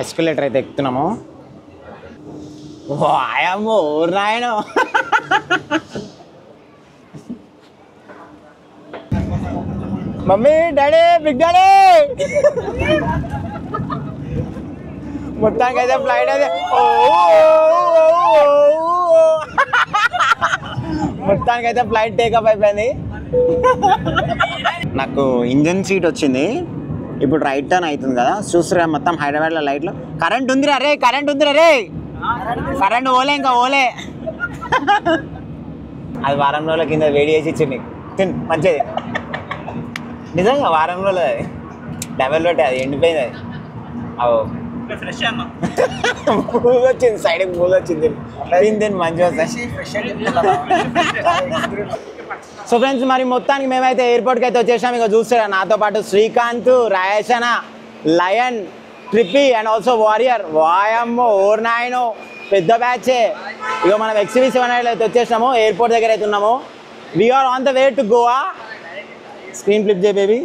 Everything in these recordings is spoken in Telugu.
ఎస్కలేటర్ అయితే ఎక్కుతున్నాము. వాయమ్మో నాయనో. మమ్మీ డాడీ బిగ్ డాడీ మొత్తానికి అయితే ఫ్లైట్ అయితే మొత్తానికి అయితే ఫ్లైట్ టేకప్ అయిపోయింది. నాకు ఇంజన్ సీట్ వచ్చింది. ఇప్పుడు రైట్ టర్న్ అవుతుంది కదా, చూస్తురా మొత్తం హైదరాబాద్లో లైట్లు. కరెంట్ ఉందిరా రే, కరెంట్ ఉందిరా రే, కరెంట్ ఓలే ఇంకా ఓలే. అది వారం రోజుల కింద వేడి చేసి ఇచ్చింది, తిన్ మంచిది నిజంగా. వారం రోజులు అది డబల్ రొట్టె, అది ఎండిపోయింది. అది అవు పూలు వచ్చింది, సైడ్కి పూలు వచ్చింది, తిని మంచిగా వస్తాయి. సో ఫ్రెండ్స్, మరి మొత్తానికి మేమైతే ఎయిర్పోర్ట్కి అయితే వచ్చేసాం. ఇక చూస్తారా నాతో పాటు శ్రీకాంత్, రాయేషన, lion, trippy and also warrior. వాయమ్మో ఓర్ నాయనో పెద్ద బ్యాచే. ఇక మనం XV7 అయితే వచ్చేసినాము, ఎయిర్పోర్ట్ దగ్గర అయితే ఉన్నాము. We're on the way to Goa. Screen flip చేయ బేబీ.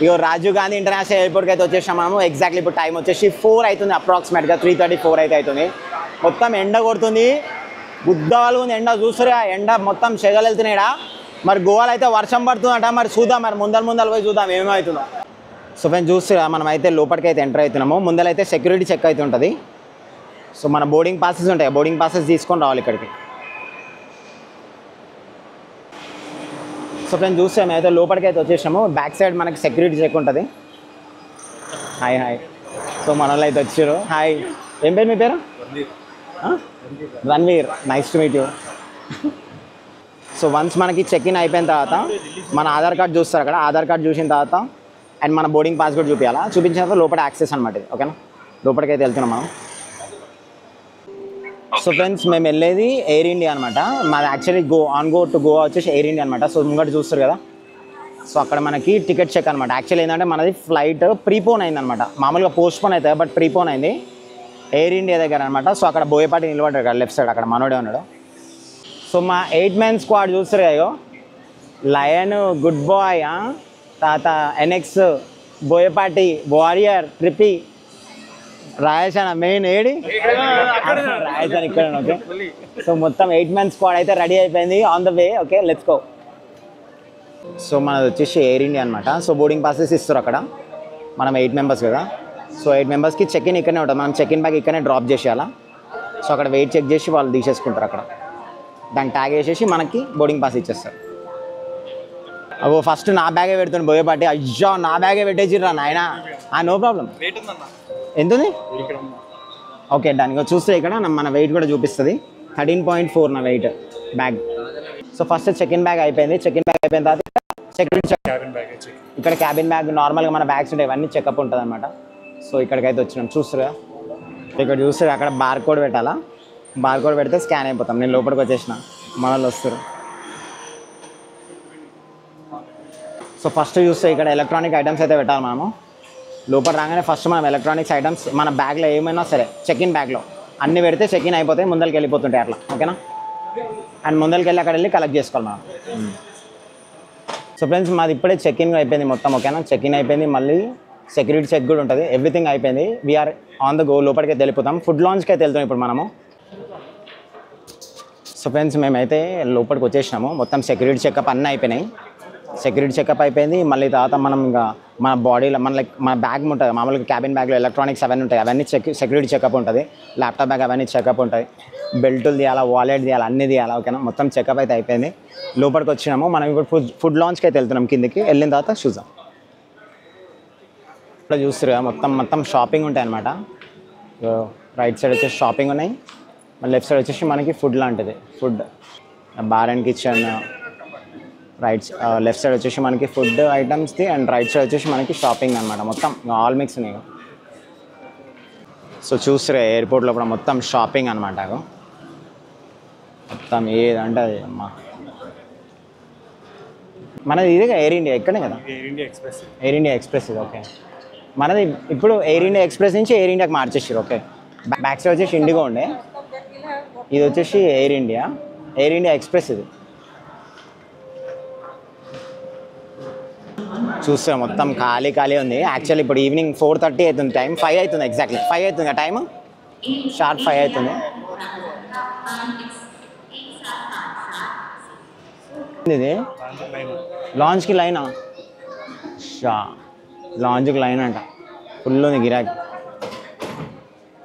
ఇక రాజీవ్ గాంధీ ఇంటర్నేషనల్ ఎయిర్పోర్ట్కి అయితే వచ్చేసాం మనము. ఎగ్జాక్ట్లీ ఇప్పుడు టైం వచ్చేసి 4 అవుతుంది, అప్రాక్సిమేట్గా 3:34 అయితే అవుతుంది. మొత్తం ఎండ కొడుతుంది, గుద్దవాళ్ళు ఉంది ఎండ. చూస్తురా ఎండ మొత్తం చెగలు వెళ్తున్నాయిడా. మరి గోవాలో అయితే వర్షం పడుతుందట, మరి చూద్దాం, మరి ముందర పోయి చూద్దాం ఏమవుతుందో. సో ఫ్రెండ్స్ చూస్తురా మనం అయితే లోపలికి అయితే ఎంటర్ అవుతున్నాము. ముందరైతే సెక్యూరిటీ చెక్ అయితే ఉంటుంది. సో మన బోర్డింగ్ పాసెస్ ఉంటాయి, బోర్డింగ్ పాసెస్ తీసుకొని రావాలి ఇక్కడికి. సో ఫ్రెండ్స్ చూస్తే మేమైతే లోపలికి అయితే వచ్చేసాము. బ్యాక్ సైడ్ మనకి సెక్యూరిటీ చెక్ ఉంటుంది. Hi hi. సో మన వాళ్ళు అయితే వచ్చారు. హాయ్, ఏం పేరు మీ పేరు? Ranveer, nice to meet you. So once మనకి చెక్ ఇన్ అయిపోయిన తర్వాత మన ఆధార్ కార్డ్ చూస్తారు అక్కడ. ఆధార్ కార్డ్ చూసిన తర్వాత అండ్ మన బోర్డింగ్ పాస్ కూడా చూపించాలా. చూపించిన తర్వాత లోపల యాక్సెస్ అనమాట ఇది. ఓకేనా, లోపలికి అయితే వెళ్తున్నాం మనం. సో ఫ్రెండ్స్ మేము వెళ్ళేది ఎయిర్ ఇండియా అనమాట. మాది యాక్చువల్లీ గో టు గోవా వచ్చేసి ఎయిర్ ఇండియా అనమాట. సో ముంగట చూస్తారు కదా, సో అక్కడ మనకి టికెట్ చెక్ అనమాట. యాక్చువల్లీ ఏంటంటే మనది ఫ్లైట్ ప్రీపోన్ అయింది అనమాట. మామూలుగా పోస్ట్పోన్ అవుతుంది, బట్ ప్రీపోన్ అయింది ఎయిర్ ఇండియా దగ్గర అనమాట. సో అక్కడ బోయపాటి నిలబడ్డాడు కదా లెఫ్ట్ సైడ్, అక్కడ మనోడే ఉన్నాడు. సో మా 8 men స్క్వాడ్ చూస్తారు కదా, లయన్, గుడ్ బాయ్, తర్వాత NX, బోయపాటి, వారియర్, ట్రిప్పీ, రాయేషన మెయిన్ ఏడి రాయేషన ఇక్కడ. ఓకే, సో మొత్తం 8 men స్క్వాడ్ అయితే రెడీ అయిపోయింది, on the way. Okay, let's go. So మనది వచ్చేసి ఎయిర్ ఇండియా అనమాట. సో బోర్డింగ్ పాసెస్ ఇస్తారు అక్కడ. మనం 8 members కదా, సో 8 membersకి చెక్ ఇన్ ఇక్కడనే ఉంటుంది. మనం చెక్ ఇన్ బ్యాగ్ ఇక్కడనే డ్రాప్ చేసేయాలా. సో అక్కడ వెయిట్ చెక్ చేసి వాళ్ళు తీసేసుకుంటారు అక్కడ. దాన్ని ట్యాగ్ వేసేసి మనకి బోర్డింగ్ పాస్ ఇచ్చేస్తారు. అగో ఫస్ట్ నా బ్యాగే పెడుతుంది బోయపాటి. అయ్యో నా బ్యాగే పెట్టేసిర్రా నాయన. No problem. ఎంత ఉంది? ఓకే దానికి చూస్తే ఇక్కడ మన వెయిట్ కూడా చూపిస్తుంది. 13.4 నా weight bag. So first check in bag అయిపోయింది. చెక్ ఇన్ బ్యాగ్ అయిపోయిన తర్వాత సెక్యూరిటీ చెక్. ఇక్కడ క్యాబిన్ బ్యాగ్ నార్మల్గా మన బ్యాగ్స్ ఉంటాయి, ఇవన్నీ చెకప్ ఉంటుంది అనమాట. సో ఇక్కడికైతే వచ్చినాం. చూస్తారా ఇక్కడ చూస్తే అక్కడ బార్ కోడ్ పెట్టాలా. బార్ కోడ్ పెడితే స్కాన్ అయిపోతాం. నేను లోపలికి వచ్చేసిన, మన వాళ్ళు వస్తారు. సో ఫస్ట్ చూస్తే ఇక్కడ ఎలక్ట్రానిక్ ఐటమ్స్ అయితే పెట్టాలి మనము. లోపల రాగానే ఫస్ట్ మనం ఎలక్ట్రానిక్స్ ఐటమ్స్ మన బ్యాగ్లో ఏమైనా సరే చెక్ ఇన్ బ్యాగ్లో అన్నీ పెడితే చెక్ ఇన్ అయిపోతాయి, ముందరికి వెళ్ళిపోతుంటాయి అట్లా. ఓకేనా, అండ్ ముందరికి వెళ్ళి అక్కడ వెళ్ళి కలెక్ట్ చేసుకోవాలి మనం. సో ఫ్రెండ్స్ మాది ఇప్పుడే చెక్ ఇన్ అయిపోయింది మొత్తం. ఓకేనా, చెక్ ఇన్ అయిపోయింది. మళ్ళీ సెక్యూరిటీ చెక్ కూడా ఉంటుంది, ఎవ్రీథింగ్ అయిపోయింది. We're on the go. లోపలికి అయితే వెళ్ళిపోతాం. ఫుడ్ లాంచ్కి అయితే వెళ్తాం ఇప్పుడు మనము. సో ఫ్రెండ్స్ మేమైతే లోపలికి వచ్చేసినాము. మొత్తం సెక్యూరిటీ చెకప్ అన్నీ అయిపోయినాయి. సెక్యూరిటీ చెకప్ అయిపోయింది. మళ్ళీ తర్వాత మనం ఇంకా మన బాడీలో మన బ్యాగ్ ఉంటుంది, మామూలుగా క్యాబిన్ బ్యాగ్లో ఎలక్ట్రానిక్స్ అవన్నీ ఉంటాయి, అవన్నీ సెక్యూరిటీ చెకప్ ఉంటుంది. ల్యాప్టాప్ బ్యాగ్ అవన్నీ చెకప్ ఉంటుంది. బెల్టులు తీయాలా, వాలెట్ తీయాలా, అన్నీ తీయాలా. ఓకేనా, మొత్తం చెకప్ అయితే అయిపోయింది. లోపలికి వచ్చినాము. మనం ఇప్పుడు ఫుడ్ లాంచ్కి అయితే వెళ్తున్నాం. కిందికి వెళ్ళిన తర్వాత చూద్దాం. ఇక్కడ చూస్తారు మొత్తం షాపింగ్ ఉంటాయి అనమాట. రైట్ సైడ్ వచ్చేసి షాపింగ్ ఉన్నాయి, మళ్ళీ లెఫ్ట్ సైడ్ వచ్చేసి మనకి ఫుడ్ లాంటిది. Food bar and kitchen. Left side వచ్చేసి మనకి ఫుడ్ ఐటమ్స్ది, అండ్ రైట్ సైడ్ వచ్చేసి మనకి షాపింగ్ అనమాట. మొత్తం ఆల్ మిక్స్ ఉన్నాయి. సో చూస్తారు ఎయిర్పోర్ట్లో కూడా మొత్తం షాపింగ్ అనమాట. మొత్తం ఏదంటే అది అమ్మా. మనది ఇదే ఎయిర్ ఇండియా ఇక్కడే కదా, ఎయిర్ ఇండియా ఎక్స్ప్రెస్ ఇది. ఓకే, మనది ఇప్పుడు ఎయిర్ ఇండియా ఎక్స్ప్రెస్ నుంచి ఎయిర్ ఇండియాకి మార్చేసారు. ఓకే, బ్యాక్ సైడ్ వచ్చేసి ఇండిగో ఉండే, ఇది వచ్చేసి ఎయిర్ ఇండియా ఎక్స్ప్రెస్ ఇది. చూస్తే మొత్తం ఖాళీ ఖాళీ ఉంది. యాక్చువల్లీ ఇప్పుడు ఈవినింగ్ 4:30 అవుతుంది, టైం 5 అవుతుంది, ఎగ్జాక్ట్లీ 5 అవుతుంది టైం, షార్ప్ 5 అవుతుంది. ఇది లాంచ్కి లైనా, లాంచ్కి లైన్ అంట, ఫుల్ ఉంది గిరాకీ.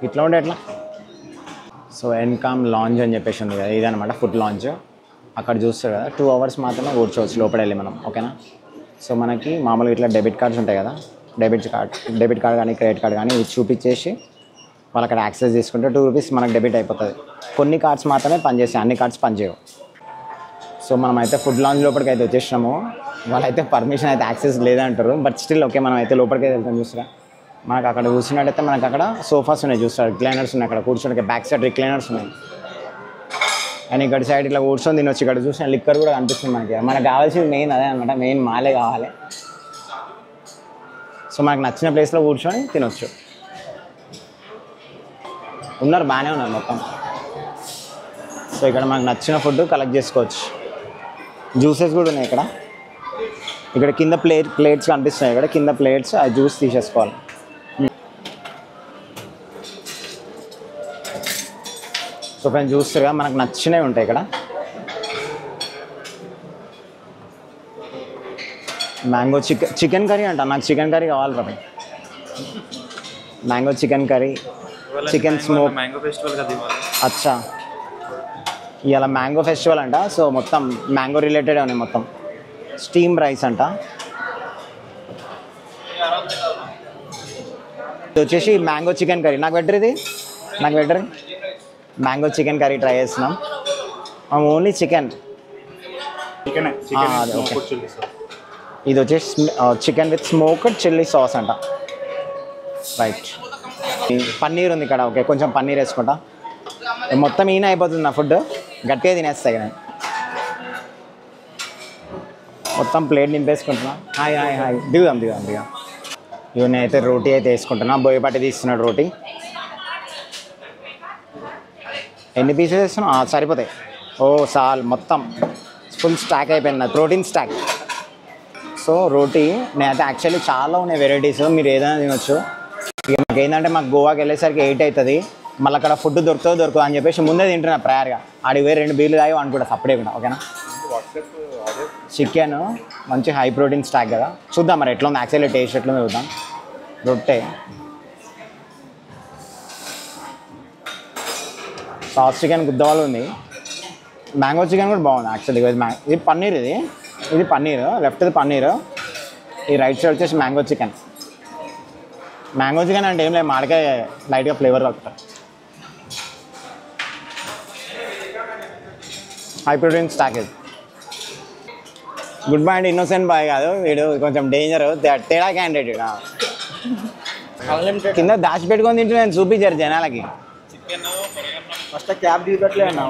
ఇట్లా ఉండే ఎట్లా. సో ఎన్కామ్ లాంచ్ అని చెప్పేసి ఉంది కదా, ఇదనమాట ఫుడ్ లాంచ్. అక్కడ చూస్తారు కదా 2 hours మాత్రమే కూర్చోవచ్చు లోపల వెళ్ళి మనం, ఓకేనా. సో మనకి మామూలుగా ఇట్లా డెబిట్ కార్డ్స్ ఉంటాయి కదా, డెబిట్ కార్డ్ కానీ క్రెడిట్ కార్డ్ కానీ ఇది చూపించేసి వాళ్ళు అక్కడ యాక్సెస్ తీసుకుంటే 2 rupees మనకు డెబిట్ అయిపోతుంది. కొన్ని కార్డ్స్ మాత్రమే పనిచేస్తాయి, అన్ని కార్డ్స్ పనిచేయవు. సో మనం అయితే ఫుడ్ లాంచ్ లోపలికి అయితే వచ్చేసినాము. వాళ్ళైతే పర్మిషన్ అయితే యాక్సెస్ లేదంటారు, బట్ స్టిల్ ఓకే మనం అయితే లోపలికి అయితే వెళ్తాం. చూస్తారా మనకు అక్కడ కూర్చున్నట్టయితే మనకు అక్కడ సోఫాస్ ఉన్నాయి, చూస్తారు రిక్లైనర్స్ ఉన్నాయి, అక్కడ కూర్చోడానికి బ్యాక్ సైడ్ రిక్లైనర్స్ ఉన్నాయి. అండ్ ఇక్కడ సైడ్ ఇట్లా కూర్చొని తినొచ్చు. ఇక్కడ చూసిన లిక్కర్ కూడా కనిపిస్తుంది మనకు కావాల్సింది మెయిన్ అదే అనమాట, మెయిన్ మాలే కావాలి. సో మనకు నచ్చిన ప్లేస్లో కూర్చొని తినొచ్చు. ఉన్నారు, బాగానే ఉన్నారు మొత్తం. సో ఇక్కడ మనకు నచ్చిన ఫుడ్ కలెక్ట్ చేసుకోవచ్చు. జ్యూసెస్ కూడా ఉన్నాయి ఇక్కడ. ఇక్కడ కింద ప్లేట్స్ కనిపిస్తున్నాయి, ఇక్కడ కింద ప్లేట్స్ ఆ జ్యూస్ తీసేసుకోవాలి. సో ఫ్రెండ్స్ చూస్తారుగా మనకు నచ్చినవి ఉంటాయి ఇక్కడ. మ్యాంగో చికెన్ కర్రీ అంట, నాకు చికెన్ కర్రీ కావాలి రా. Mango chicken curry, chicken smoke. Mango festival కదా అచ్చా, ఇవాళ మ్యాంగో ఫెస్టివల్ అంట. సో మొత్తం మ్యాంగో రిలేటెడ్ ఉన్నాయి మొత్తం. స్టీమ్ రైస్ అంట. ఇది వచ్చేసి మ్యాంగో చికెన్ కర్రీ. నాకు బెటర్ ఇది, నాకు better mango chicken curry try చేస్తున్నాం. Only chicken. ఇది వచ్చేసి chicken with smoked chilli sauce అంట. రైట్. పన్నీర్ ఉంది ఇక్కడ, ఓకే కొంచెం పన్నీర్ వేసుకుంటా. మొత్తం ఈయన అయిపోతుంది నా ఫుడ్, గట్టిగా తినేస్తాయి కదా. మొత్తం ప్లేట్ నింపేసుకుంటున్నా. హాయ్ హాయ్ హాయ్, దిగుదాం. ఇవన్నీ అయితే రోటీ అయితే వేసుకుంటున్నా. బోయపాటి తీస్తున్నాడు రోటీ. ఎన్ని పీసెస్ వేస్తున్నా సరిపోతాయి. ఓ సాల్ మొత్తం ఫుల్ స్టాక్ అయిపోయింది, ప్రోటీన్ స్టాక్. సో రోటీ నేనైతే యాక్చువల్లీ చాలా ఉన్నాయి వెరైటీస్, మీరు ఏదైనా తినొచ్చు. ఇక మాకు ఏంటంటే మాకు గోవాకి వెళ్ళేసరికి 8 అవుతుంది, మళ్ళీ అక్కడ ఫుడ్ దొరుకుతుందో అని చెప్పేసి ముందే తింటున్నా ప్రేయర్గా. ఆడికి పోయి 2 బీర్లు తాగి అనుకుంటా సపరేట్ కూడా, ఓకేనా. చికెన్ మంచి హై ప్రోటీన్ స్టాక్ కదా, చూద్దాం మరి ఎట్లా ఉంది యాక్చువల్లీ టేస్ట్ ఎట్లా ఉంది చూద్దాం. రొట్టె, సాస్ చికెన్ గుద్దవాళ్ళు ఉంది. మ్యాంగో చికెన్ కూడా బాగుంది యాక్చువల్లీ. ఇది పన్నీర్, ఇది పన్నీర్, లెఫ్ట్ది పన్నీర్, ఈ రైట్ సైడ్ వచ్చేసి మ్యాంగో చికెన్. మ్యాంగో చికెన్ అంటే ఏం లేదు, మాడికాయ లైట్గా ఫ్లేవర్ కలుపుతారు. హై ప్రోటీన్ స్టాక్ ఇది. గుడ్ బాయ్ అండి, ఇన్నోసెంట్ బాయ్ కాదు వీడు, కొంచెం డేంజర్, తేడా క్యాండిడేట్. కింద దాచి పెట్టుకొని తింటే నేను చూపించారు జనాలకి. ఫస్ట్ క్యాబ్ దిగట్లే అన్నా.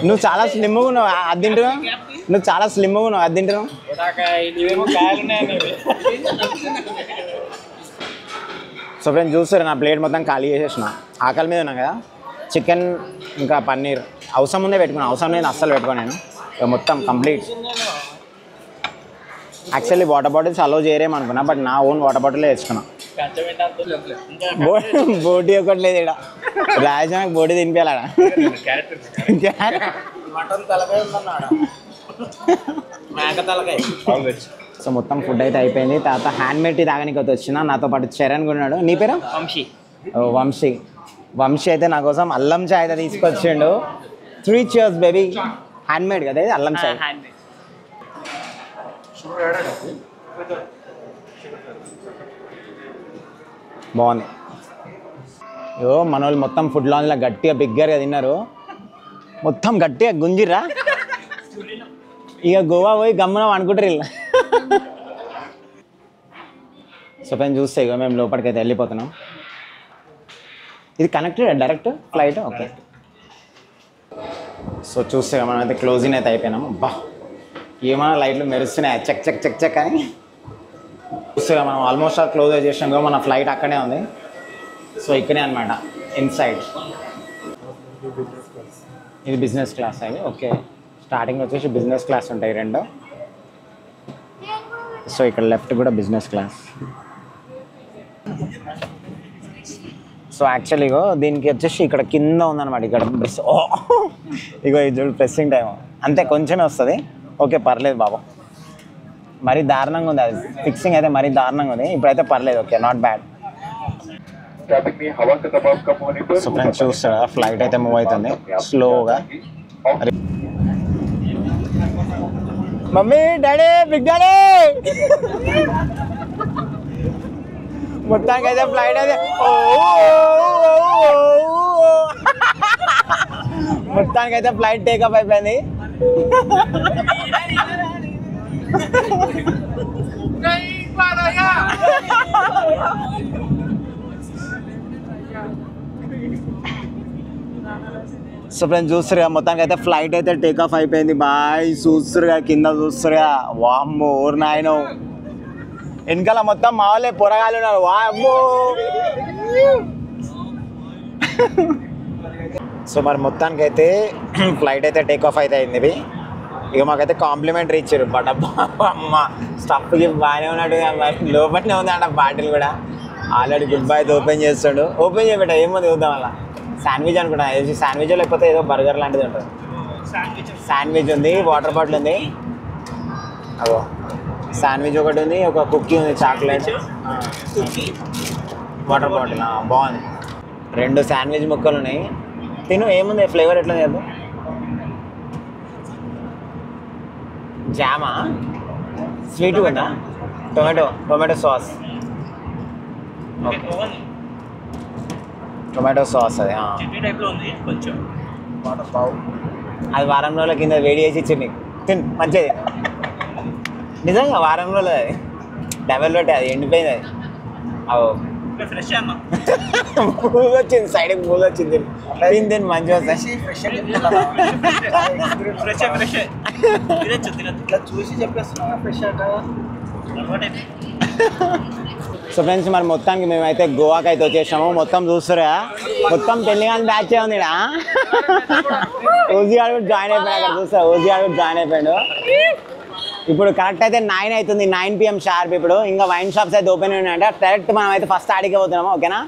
నువ్వు చాలా స్లిమ్గా ఉన్నావు, అది తింటున్నావు. నువ్వు చాలా స్లిమ్గా ఉన్నావు, అది తింటున్నావు. సో ఫ్రెండ్స్ చూస్తారు నా ప్లేట్ మొత్తం ఖాళీ చేసేసిన, ఆకలి మీద ఉన్నా కదా. చికెన్ ఇంకా పన్నీర్ అవసరం ముందే పెట్టుకున్నాను, అవసరం లేదు అస్సలు పెట్టుకోను నేను. మొత్తం complete. Actually water bottles allow చేయరేమనుకున్నా, బట్ నా ఓన్ వాటర్ బాటిలే తెచ్చుకున్నా. బోటి ఒకటి లేదు ఇక్కడ, రాజానికి బోటి తినిపించాలా. సో మొత్తం ఫుడ్ అయితే అయిపోయింది. తర్వాత హ్యాండ్ మేడ్ టీ తాగడానికి అయితే వచ్చిన, నాతో పాటు చరణ్ కూడా ఉన్నాడు. నీ పేరు? వంశీ. వంశీ. వంశీ అయితే నా కోసం అల్లం చాయ్ అయితే తీసుకొచ్చిండు. 3 cheers బేబీ. హ్యాండ్ మేడ్ కదా ఇది, అల్లం చాయ్. బాగుంది. మన వాళ్ళు మొత్తం ఫుడ్ లాంచ్లో గట్టిగా బిగ్గరగా తిన్నారు, మొత్తం గట్టిగా గుంజిర్రా. ఇక గోవా పోయి గమ్మున అనుకుంటారు ఇలా. సో పైన చూస్తే ఇక మేము లోపలికి అయితే వెళ్ళిపోతున్నాం. ఇది connected direct flight, okay. So చూస్తే మనం అయితే క్లోజింగ్ అయితే అయిపోయినాము. బా ఏమైనా లైట్లు మెరుస్తున్నాయి, చెక్ చెక్ చెక్ చెక్ అని. చూస్తే మనం ఆల్మోస్ట్ క్లోజ్ చేసినాం కదా, మన ఫ్లైట్ అక్కడే ఉంది. సో ఇక్కడే అనమాట ఇన్సైడ్. ఇది బిజినెస్ క్లాస్ అది, ఓకే. స్టార్టింగ్ వచ్చేసి బిజినెస్ క్లాస్ ఉంటాయి 2. సో ఇక్కడ లెఫ్ట్ కూడా బిజినెస్ క్లాస్. సో యాక్చువల్లీ దీనికి వచ్చేసి ఇక్కడ కింద ఉందన్నమాట. ఇక్కడ ఇగో ఇది ప్రెస్సింగ్ టైం అంతే, కొంచెమే వస్తుంది. ఓకే పర్లేదు బాబు, మరీ దారుణంగా ఉంది అది ఫిక్సింగ్ అయితే, మరీ దారుణంగా ఉంది. ఇప్పుడైతే పర్లేదు, okay not bad. So friends చూస్తారా ఫ్లైట్ అయితే మూవ్ అవుతుంది స్లోగా. మమ్మీ డాడీ బిగ్ డాడీ మొత్తానికి అయితే ఫ్లైట్ అయితే మొత్తానికి అయితే ఫ్లైట్ టేకప్ అయిపోయింది. సో ఫ్రెండ్స్ చూస్తురుగా మొత్తానికి అయితే ఫ్లైట్ అయితే టేకప్ అయిపోయింది బాయ్. చూస్తురుగా కింద చూస్తురుగా, వామ్మో ఊరు నాయన వెనకాల మొత్తం మా వాళ్ళే పొరగాలు ఉన్నారు. వామ్మో. సో మరి మొత్తానికి అయితే ఫ్లైట్ అయితే టేక్ ఆఫ్ అయితే అయింది. ఇవి ఇక మాకైతే కాంప్లిమెంటరీ ఇచ్చారు. బట్ అమ్మ స్టఫ్కి బాగానే ఉన్నట్టు మరి లోపలనే ఉంది అంట బాటిల్ కూడా. ఆల్రెడీ గుడ్ బై అయితే ఓపెన్ చేస్తాడు. ఓపెన్ చేయబెట్ట ఏముంది చూద్దాం అలా. శాండ్విచ్ అనుకుంటా, శాండ్విచ్ లేకపోతే ఏదో బర్గర్ లాంటిది ఉంటుంది. శాండ్విచ్ ఉంది, వాటర్ బాటిల్ ఉంది, అదో శాండ్విచ్ ఒకటి ఉంది, ఒక కుక్కీ ఉంది, చాక్లెట్, వాటర్ బాటిల్ బాగుంది. 2 శాండ్విచ్ ముక్కలు ఉన్నాయి. తిను ఏముంది ఫ్లేవర్ ఎట్లా చేద్దాం. జామా స్వీట్ ఉందా, టొమాటో సాస్, టొమాటో సాస్ అది అది వారం రోజుల కింద వేడి చేసి ఇచ్చింది. తిన్ మంచిది నిజంగా, వారం రోజులు అది డబల్ రొట్టె, అది ఎండిపోయింది. అది అవు పూలు వచ్చింది, సైడ్కి పూలు వచ్చింది. తిని తిని మంచిగా వస్తాయి. చూసి చెప్పేస్తున్నా ఫ్రెష్. సో ఫ్రెండ్స్ మరి మొత్తానికి మేమైతే గోవాకి అయితే వచ్చేసాము. మొత్తం చూస్తారా మొత్తం తెలంగాణ బ్యాచ్ ఉంది. ఓజీ గారు కూడా జాయిన్ అయిపోయాడు. అక్కడ చూస్తా ఓజీ గారు కూడా జాయిన్ అయిపోయాడు. ఇప్పుడు కరెక్ట్ అయితే 9 అవుతుంది, 9 PM షార్ప్. ఇప్పుడు ఇంకా వైన్ షాప్స్ అయితే ఓపెన్ ఉన్నాయంటే డైరెక్ట్ మనం అయితే ఫస్ట్ ఆడికి పోతున్నాము. ఓకేనా?